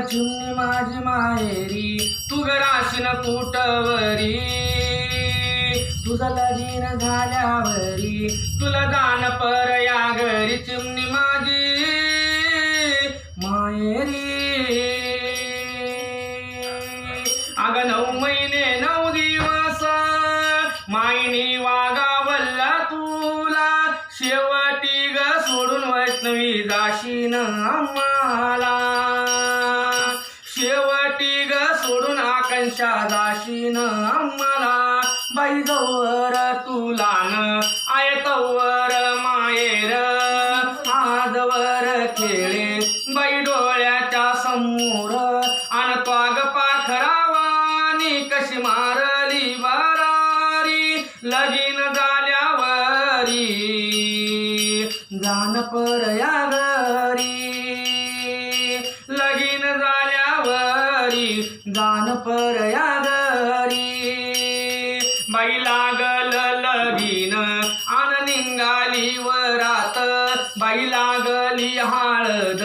चिमणी माझी माहेरी तू राशीन कुटवरी तुझं लगीन झाल्यावरी तुला दान पर या घरी चिमणी माझी माहेरी अग 9 महिने 9 दिवस मायनी वागावल्ला तुला शेवटी ग सोडून वैष्णवी जाशीन आम्हाला शेवटी ग सोडून आकांक्षा जाशीन आम्हाला बाई जवळ तुला न आयतवर मायेर आजवर खेळे बाई डोळ्याच्या समोर अन त्वाग पाखरावानी कशी मारली बरारी लगीन झाल्यावरी जान पर या घरी लगीन झाल्यावरी जान पर या घरी बाई लागल लगीन आन निघाली वरात बाई लागली हळद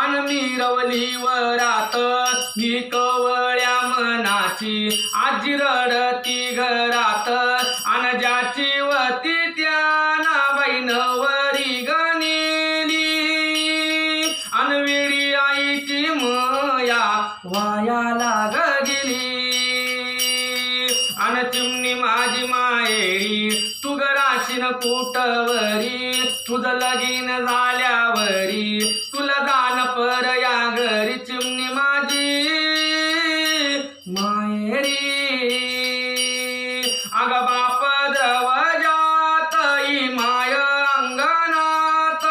आन मिरवली वरात ही कवळ्या मनाची आजी रडती घरात आन ज्याची वती त्याना बाई नवरी गणेली आन वेळी आईची मया वायाला गेली आन चिमणी माझी माहेरी तू राशीन कुटवरी तुझं लगीन झाल्यावरी तुला दान पर या घरी चिमणी माझी माहेरी अग बाप द्रवजात माय अंगणात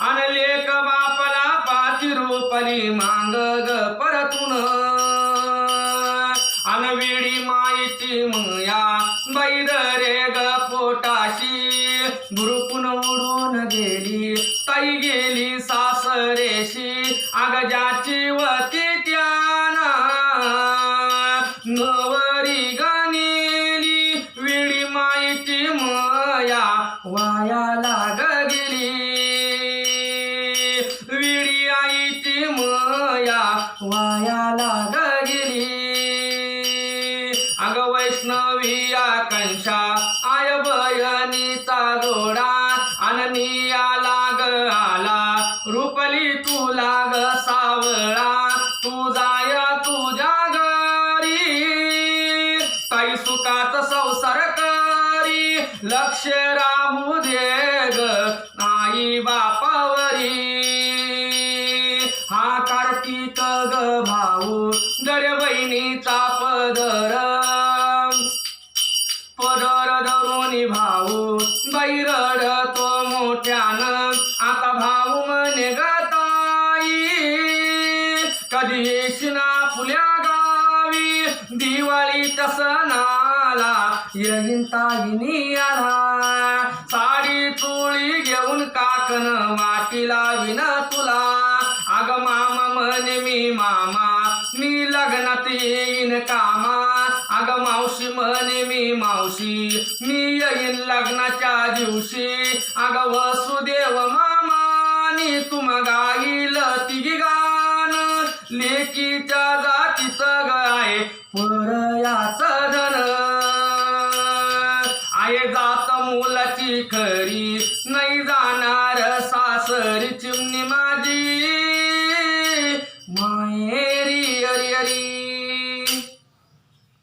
अन लेक बापला पाची रूपली मांग ग परतून अन वेळी मायेची मया बाई रे ग पोटाशी बुरकून उडून गेली ताई गेली सासरेशी अग ज्याची वती त्याना नवरी गणेली वेळी मायेची मया वायाला गेली वेळी आईची मया वायाला गेली अग वैष्णवी आकांक्षा आय बयनीचा जोडा अननिया लाग आला रुपली तू लाग सावळा तू जाय तुझ्या घरी ताई सुखात संसार करी लक्ष राहू दे ग आई बापावरी हा कार्तिक ग भाऊ दर बहिणीचा पदर धरून भाऊ बाई रडतो मोठ्यानं आता भाऊ म्हणे ग ताई कधी येशील आपल्या गावी दिवाळीच्या सणाला येईन ताईनी आला साडी चोळी घेऊन काकन वाटी लावीन तुला अग मामा म्हणे मी मामा मी लग्नात येईन कामा अग मावशी म्हणे मी मावशी मी येईन लग्नाच्या दिवशी अग वसुदेव मामानी तुम गाईल तिघी गान लेकीच्या जातीचं गाय परयाच धन आये जात मुलाची खरी नाही जाणार सासरीची